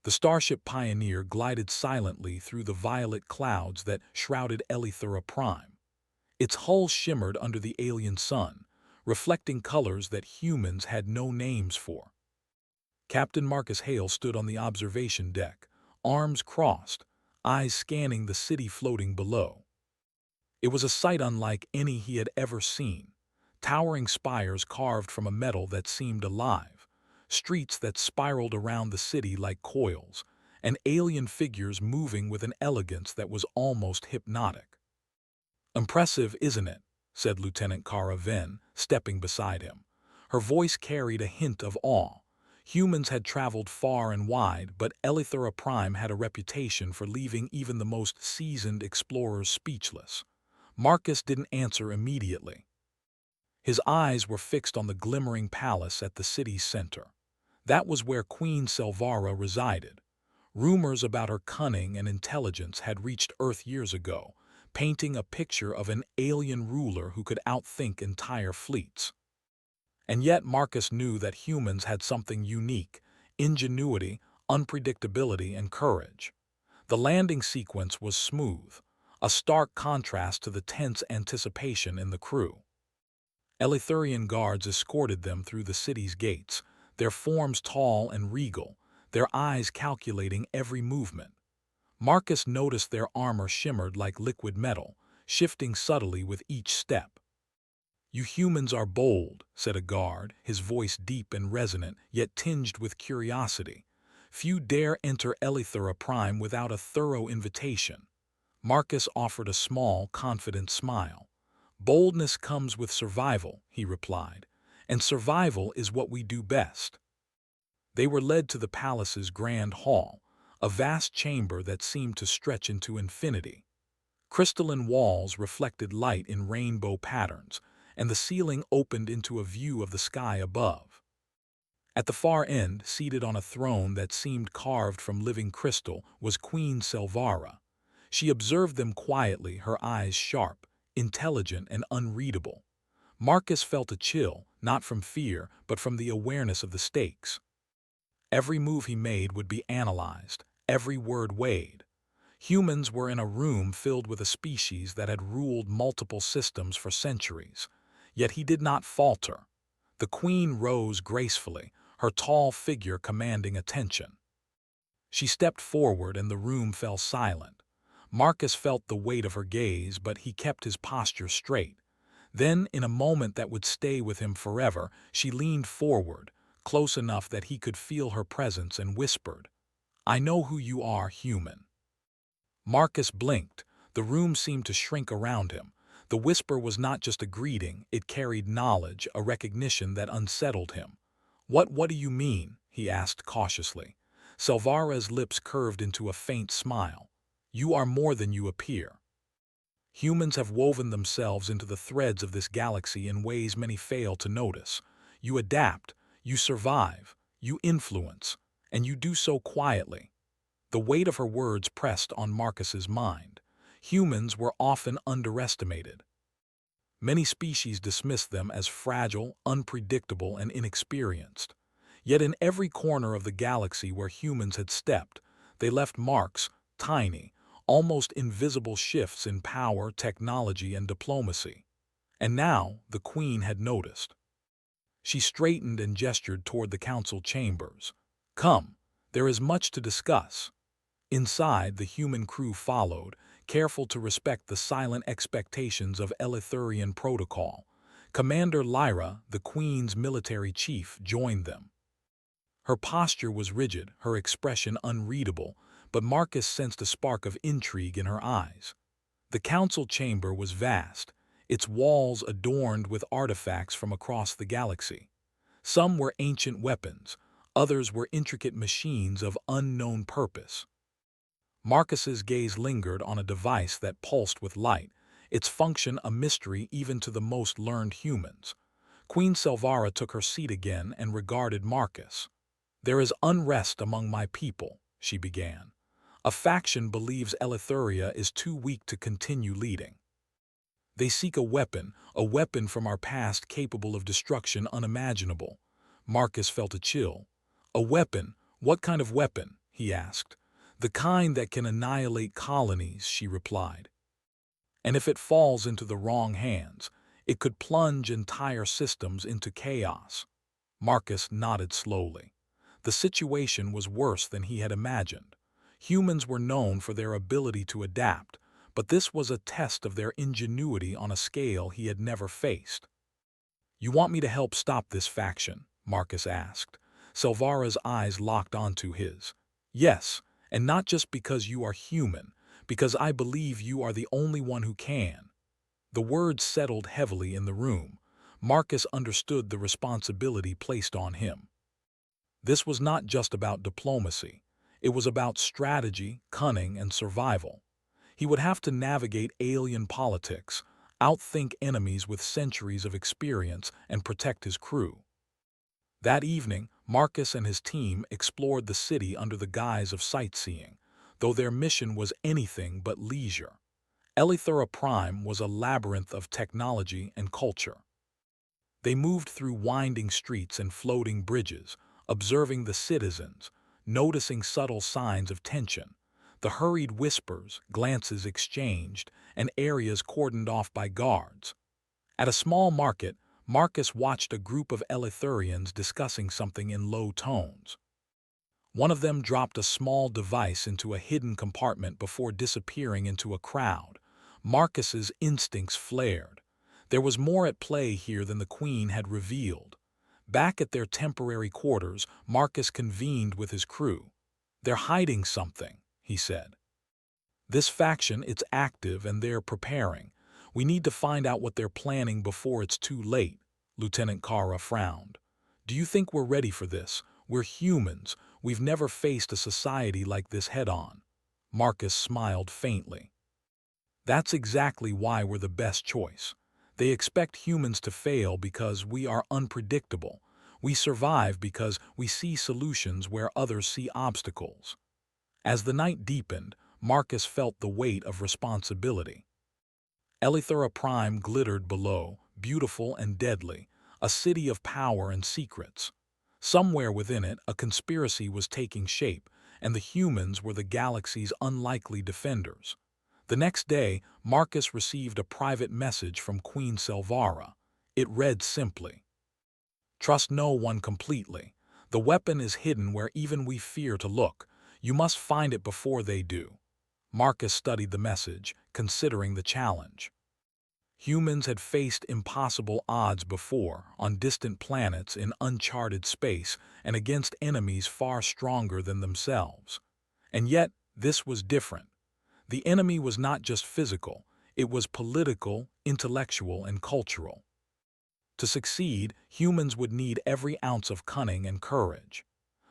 The starship Pioneer glided silently through the violet clouds that shrouded Eleuthera Prime. Its hull shimmered under the alien sun, reflecting colors that humans had no names for. Captain Marcus Hale stood on the observation deck, arms crossed, eyes scanning the city floating below. It was a sight unlike any he had ever seen. Towering spires carved from a metal that seemed alive, streets that spiraled around the city like coils, and alien figures moving with an elegance that was almost hypnotic. "Impressive, isn't it?" said Lieutenant Cara Venn, stepping beside him. Her voice carried a hint of awe. Humans had traveled far and wide, but Eleuthera Prime had a reputation for leaving even the most seasoned explorers speechless. Marcus didn't answer immediately. His eyes were fixed on the glimmering palace at the city's center. That was where Queen Selvarra resided. Rumors about her cunning and intelligence had reached Earth years ago, painting a picture of an alien ruler who could outthink entire fleets. And yet Marcus knew that humans had something unique: ingenuity, unpredictability, and courage. The landing sequence was smooth, a stark contrast to the tense anticipation in the crew. Eleutherian guards escorted them through the city's gates, their forms tall and regal, their eyes calculating every movement. Marcus noticed their armor shimmered like liquid metal, shifting subtly with each step. "You humans are bold," said a guard, his voice deep and resonant, yet tinged with curiosity. "Few dare enter Eleuthera Prime without a thorough invitation." Marcus offered a small, confident smile. "Boldness comes with survival," he replied, "and survival is what we do best." They were led to the palace's grand hall, a vast chamber that seemed to stretch into infinity. Crystalline walls reflected light in rainbow patterns, and the ceiling opened into a view of the sky above. At the far end, seated on a throne that seemed carved from living crystal, was Queen Selvarra. She observed them quietly, her eyes sharp, intelligent, and unreadable. Marcus felt a chill, not from fear, but from the awareness of the stakes. Every move he made would be analyzed, every word weighed. Humans were in a room filled with a species that had ruled multiple systems for centuries. Yet he did not falter. The queen rose gracefully, her tall figure commanding attention. She stepped forward and the room fell silent. Marcus felt the weight of her gaze, but he kept his posture straight. Then, in a moment that would stay with him forever, she leaned forward, close enough that he could feel her presence, and whispered, "I know who you are, human." Marcus blinked. The room seemed to shrink around him. The whisper was not just a greeting, it carried knowledge, a recognition that unsettled him. What do you mean?" he asked cautiously. Selvarra's lips curved into a faint smile. "You are more than you appear. Humans have woven themselves into the threads of this galaxy in ways many fail to notice. You adapt, you survive, you influence, and you do so quietly." The weight of her words pressed on Marcus's mind. Humans were often underestimated. Many species dismissed them as fragile, unpredictable, and inexperienced. Yet in every corner of the galaxy where humans had stepped, they left marks, tiny, almost invisible shifts in power, technology, and diplomacy. And now the Queen had noticed. She straightened and gestured toward the council chambers. "Come, there is much to discuss." Inside, the human crew followed, careful to respect the silent expectations of Eleutherian protocol. Commander Lyra, the Queen's military chief, joined them. Her posture was rigid, her expression unreadable, but Marcus sensed a spark of intrigue in her eyes. The council chamber was vast, its walls adorned with artifacts from across the galaxy. Some were ancient weapons, others were intricate machines of unknown purpose. Marcus's gaze lingered on a device that pulsed with light, its function a mystery even to the most learned humans. Queen Selvarra took her seat again and regarded Marcus. "There is unrest among my people," she began. "A faction believes Eleutheria is too weak to continue leading. They seek a weapon from our past capable of destruction unimaginable." Marcus felt a chill. "A weapon? What kind of weapon?" he he asked. The kind that can annihilate colonies, she replied. And if it falls into the wrong hands, it could plunge entire systems into chaos. Marcus nodded slowly. The situation was worse than he had imagined. Humans were known for their ability to adapt, but this was a test of their ingenuity on a scale he had never faced. "You want me to help stop this faction?" Marcus asked. Silvara's eyes locked onto his. "Yes, and not just because you are human, because I believe you are the only one who can." The words settled heavily in the room. Marcus understood the responsibility placed on him. This was not just about diplomacy. It was about strategy, cunning, and survival. He would have to navigate alien politics, outthink enemies with centuries of experience, and protect his crew. That evening, Marcus and his team explored the city under the guise of sightseeing, though their mission was anything but leisure. Eleuthera Prime was a labyrinth of technology and culture. They moved through winding streets and floating bridges, observing the citizens, noticing subtle signs of tension, the hurried whispers, glances exchanged, and areas cordoned off by guards. At a small market, Marcus watched a group of Eleutherians discussing something in low tones. One of them dropped a small device into a hidden compartment before disappearing into a crowd. Marcus's instincts flared. There was more at play here than the Queen had revealed. Back at their temporary quarters, Marcus convened with his crew. "They're hiding something," he said. "This faction, it's active and they're preparing. We need to find out what they're planning before it's too late." Lieutenant Kara frowned. "Do you think we're ready for this? We're humans. We've never faced a society like this head-on." Marcus smiled faintly. "That's exactly why we're the best choice. They expect humans to fail because we are unpredictable. We survive because we see solutions where others see obstacles." As the night deepened, Marcus felt the weight of responsibility. Eleuthera Prime glittered below, beautiful and deadly, a city of power and secrets. Somewhere within it, a conspiracy was taking shape, and the humans were the galaxy's unlikely defenders. The next day, Marcus received a private message from Queen Silvara. It read simply, "Trust no one completely. The weapon is hidden where even we fear to look. You must find it before they do." Marcus studied the message, considering the challenge. Humans had faced impossible odds before, on distant planets in uncharted space and against enemies far stronger than themselves. And yet, this was different. The enemy was not just physical, it was political, intellectual, and cultural. To succeed, humans would need every ounce of cunning and courage.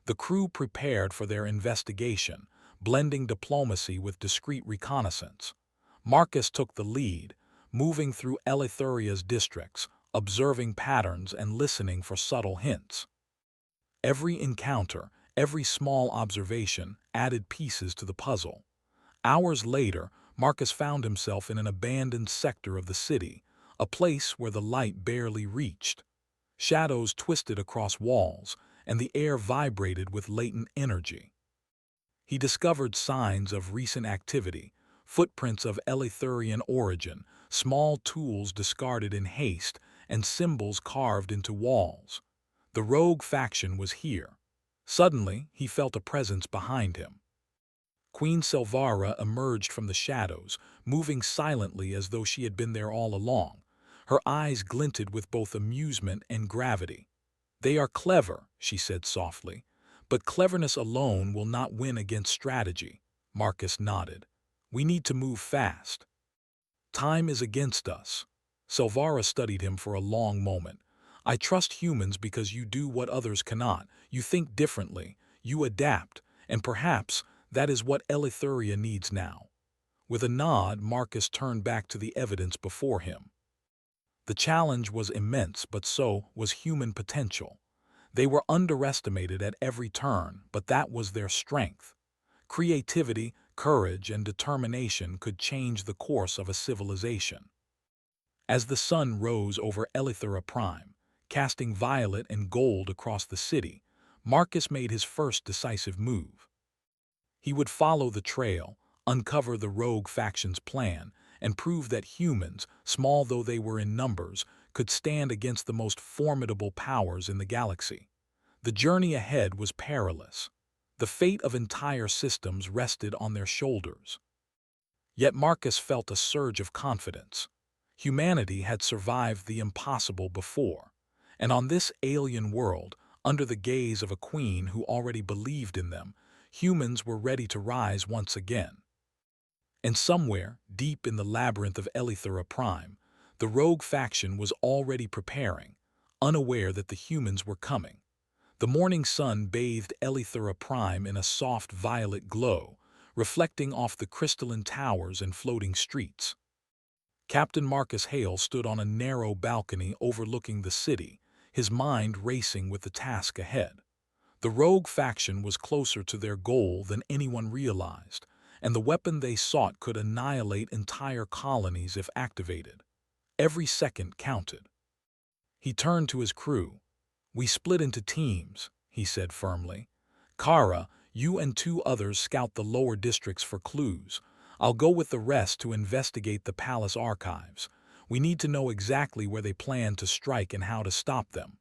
The crew prepared for their investigation, blending diplomacy with discreet reconnaissance. Marcus took the lead, moving through Eleutheria's districts, observing patterns and listening for subtle hints. Every encounter, every small observation, added pieces to the puzzle. Hours later, Marcus found himself in an abandoned sector of the city, a place where the light barely reached. Shadows twisted across walls, and the air vibrated with latent energy. He discovered signs of recent activity, footprints of Eleutherian origin, small tools discarded in haste, and symbols carved into walls. The rogue faction was here. Suddenly, he felt a presence behind him. Queen Silvara emerged from the shadows, moving silently as though she had been there all along. Her eyes glinted with both amusement and gravity. "They are clever," she said softly, "but cleverness alone will not win against strategy." Marcus nodded. "We need to move fast. Time is against us." Silvara studied him for a long moment. "I trust humans because you do what others cannot. You think differently, you adapt, and perhaps that is what Eleutheria needs now." With a nod, Marcus turned back to the evidence before him. The challenge was immense, but so was human potential. They were underestimated at every turn, but that was their strength. Creativity, courage, and determination could change the course of a civilization. As the sun rose over Eleuthera Prime, casting violet and gold across the city, Marcus made his first decisive move. He would follow the trail, uncover the rogue faction's plan, and prove that humans, small though they were in numbers, could stand against the most formidable powers in the galaxy. The journey ahead was perilous. The fate of entire systems rested on their shoulders. Yet Marcus felt a surge of confidence. Humanity had survived the impossible before, and on this alien world, under the gaze of a queen who already believed in them, humans were ready to rise once again. And somewhere, deep in the labyrinth of Eleuthera Prime, the rogue faction was already preparing, unaware that the humans were coming. The morning sun bathed Eleuthera Prime in a soft violet glow, reflecting off the crystalline towers and floating streets. Captain Marcus Hale stood on a narrow balcony overlooking the city, his mind racing with the task ahead. The rogue faction was closer to their goal than anyone realized, and the weapon they sought could annihilate entire colonies if activated. Every second counted. He turned to his crew. "We split into teams," he said firmly. "Kara, you and 2 others scout the lower districts for clues. I'll go with the rest to investigate the palace archives. We need to know exactly where they plan to strike and how to stop them."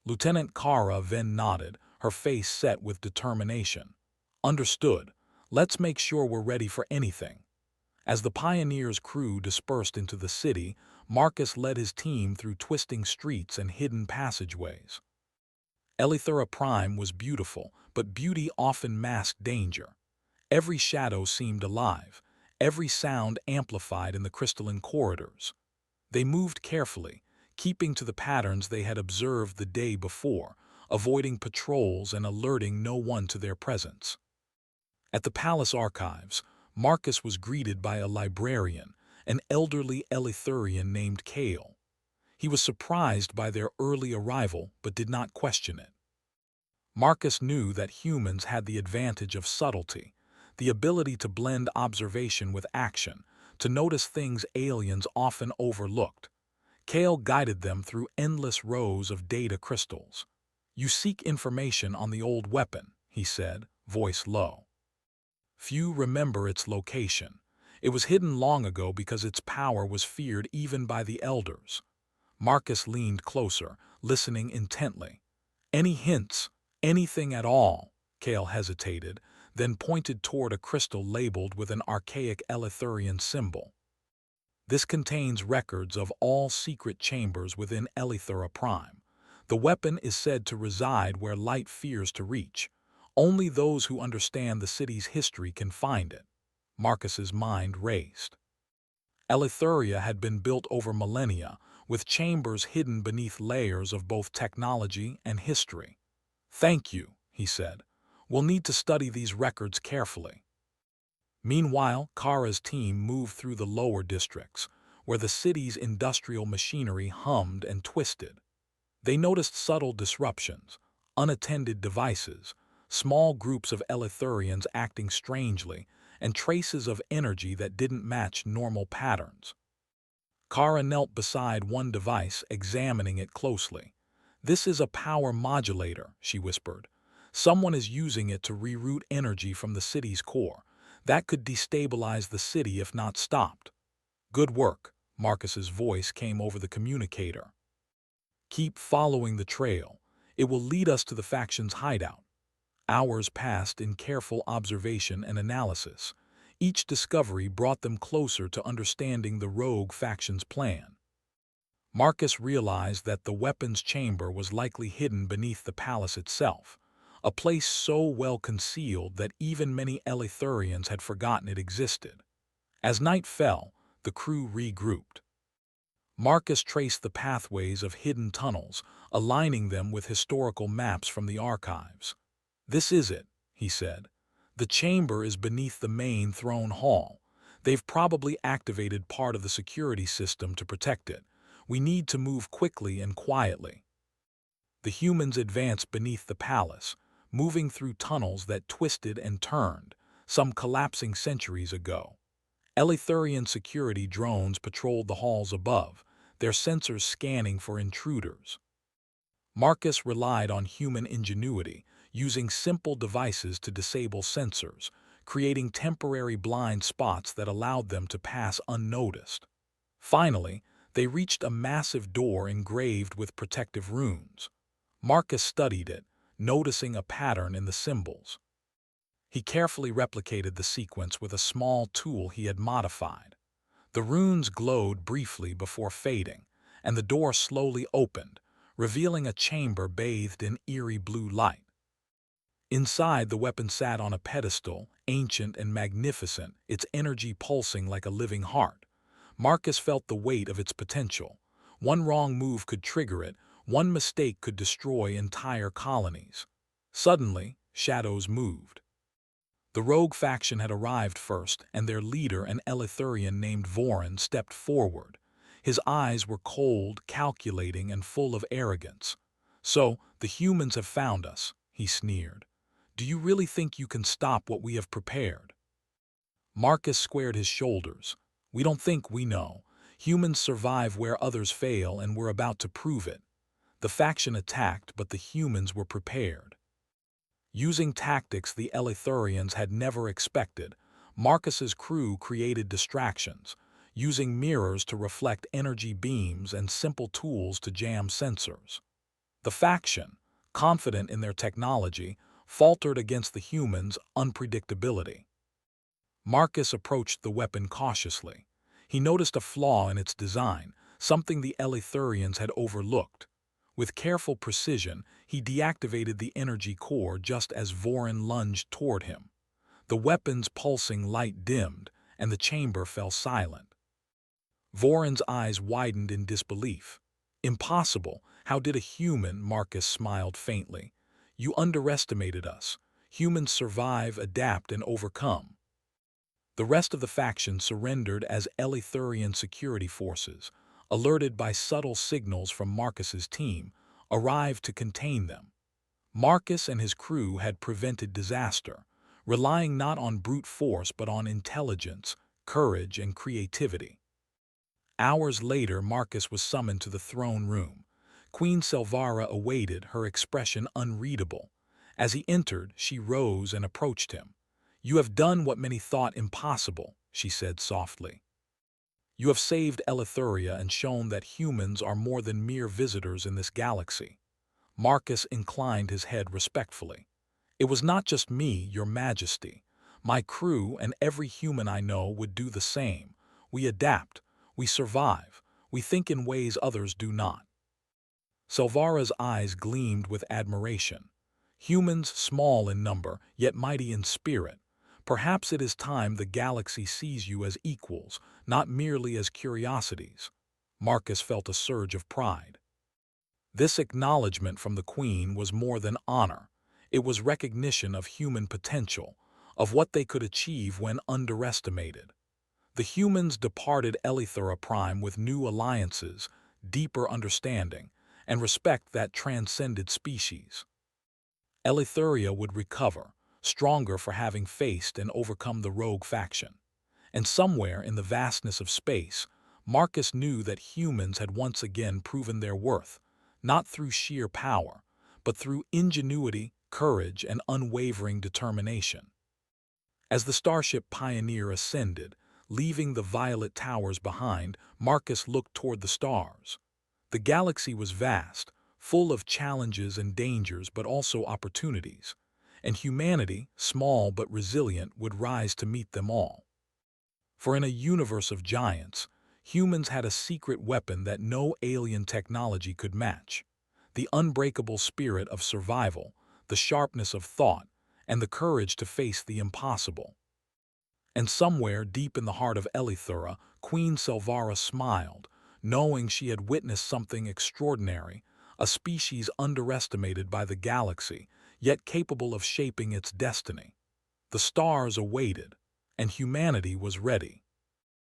Lieutenant Kara then nodded, her face set with determination. "Understood. Let's make sure we're ready for anything." As the Pioneer's crew dispersed into the city, Marcus led his team through twisting streets and hidden passageways. Eleuthera Prime was beautiful, but beauty often masked danger. Every shadow seemed alive, every sound amplified in the crystalline corridors. They moved carefully, keeping to the patterns they had observed the day before, avoiding patrols and alerting no one to their presence. At the palace archives, Marcus was greeted by a librarian, an elderly Eleutherian named Kale. He was surprised by their early arrival but did not question it. Marcus knew that humans had the advantage of subtlety, the ability to blend observation with action, to notice things aliens often overlooked. Kale guided them through endless rows of data crystals. "You seek information on the old weapon," he said, voice low. "Few remember its location. It was hidden long ago because its power was feared even by the elders." Marcus leaned closer, listening intently. "Any hints? Anything at all?" Kale hesitated, then pointed toward a crystal labeled with an archaic Eleutherian symbol. "This contains records of all secret chambers within Eleuthera Prime. The weapon is said to reside where light fears to reach. Only those who understand the city's history can find it." Marcus's mind raced. Eleutheria had been built over millennia, with chambers hidden beneath layers of both technology and history. "Thank you," he said. "We'll need to study these records carefully." Meanwhile, Kara's team moved through the lower districts, where the city's industrial machinery hummed and twisted. They noticed subtle disruptions, unattended devices, small groups of Eleutherians acting strangely, and traces of energy that didn't match normal patterns. Kara knelt beside one device, examining it closely. "This is a power modulator," she whispered. "Someone is using it to reroute energy from the city's core. That could destabilize the city if not stopped." "Good work," Marcus's voice came over the communicator. "Keep following the trail. It will lead us to the faction's hideout." Hours passed in careful observation and analysis. Each discovery brought them closer to understanding the rogue faction's plan. Marcus realized that the weapons chamber was likely hidden beneath the palace itself, a place so well concealed that even many Eleutherians had forgotten it existed. As night fell, the crew regrouped. Marcus traced the pathways of hidden tunnels, aligning them with historical maps from the archives. "This is it," he said. "The chamber is beneath the main throne hall. They've probably activated part of the security system to protect it. We need to move quickly and quietly." The humans advanced beneath the palace, moving through tunnels that twisted and turned, some collapsing centuries ago. Eleutherian security drones patrolled the halls above, their sensors scanning for intruders. Marcus relied on human ingenuity, using simple devices to disable sensors, creating temporary blind spots that allowed them to pass unnoticed. Finally, they reached a massive door engraved with protective runes. Marcus studied it, noticing a pattern in the symbols. He carefully replicated the sequence with a small tool he had modified. The runes glowed briefly before fading, and the door slowly opened, revealing a chamber bathed in eerie blue light. Inside, the weapon sat on a pedestal, ancient and magnificent, its energy pulsing like a living heart. Marcus felt the weight of its potential. One wrong move could trigger it, one mistake could destroy entire colonies. Suddenly, shadows moved. The rogue faction had arrived first, and their leader, an Eleutherian named Vorin, stepped forward. His eyes were cold, calculating, and full of arrogance. "So, the humans have found us," he sneered. "Do you really think you can stop what we have prepared?" Marcus squared his shoulders. "We don't think we know. Humans survive where others fail, and we're about to prove it." The faction attacked, but the humans were prepared. Using tactics the Eleutherians had never expected, Marcus's crew created distractions, using mirrors to reflect energy beams and simple tools to jam sensors. The faction, confident in their technology, faltered against the humans' unpredictability. Marcus approached the weapon cautiously. He noticed a flaw in its design, something the Eleutherians had overlooked. With careful precision, he deactivated the energy core just as Vorin lunged toward him. The weapon's pulsing light dimmed, and the chamber fell silent. Vorin's eyes widened in disbelief. "Impossible! How did a human?" Marcus smiled faintly. "You underestimated us. Humans survive, adapt, and overcome." The rest of the faction surrendered as Eleutherian security forces, alerted by subtle signals from Marcus's team, arrived to contain them. Marcus and his crew had prevented disaster, relying not on brute force but on intelligence, courage, and creativity. Hours later, Marcus was summoned to the throne room. Queen Silvara awaited, her expression unreadable. As he entered, she rose and approached him. "You have done what many thought impossible," she said softly. "You have saved Eleutheria and shown that humans are more than mere visitors in this galaxy." Marcus inclined his head respectfully. "It was not just me, Your Majesty. My crew and every human I know would do the same. We adapt, we survive, we think in ways others do not." Silvara's eyes gleamed with admiration. "Humans small in number, yet mighty in spirit. Perhaps it is time the galaxy sees you as equals, not merely as curiosities." Marcus felt a surge of pride. This acknowledgement from the Queen was more than honor. It was recognition of human potential, of what they could achieve when underestimated. The humans departed Eleuthera Prime with new alliances, deeper understanding, and respect that transcended species. Eleutheria would recover, stronger for having faced and overcome the rogue faction. And somewhere in the vastness of space, Marcus knew that humans had once again proven their worth, not through sheer power, but through ingenuity, courage, and unwavering determination. As the starship Pioneer ascended, leaving the violet towers behind, Marcus looked toward the stars. The galaxy was vast, full of challenges and dangers, but also opportunities. And humanity, small but resilient, would rise to meet them all. For in a universe of giants, humans had a secret weapon that no alien technology could match: the unbreakable spirit of survival, the sharpness of thought, and the courage to face the impossible. And somewhere deep in the heart of Eleuthera, Queen Silvara smiled, knowing she had witnessed something extraordinary, a species underestimated by the galaxy, yet capable of shaping its destiny. The stars awaited, and humanity was ready.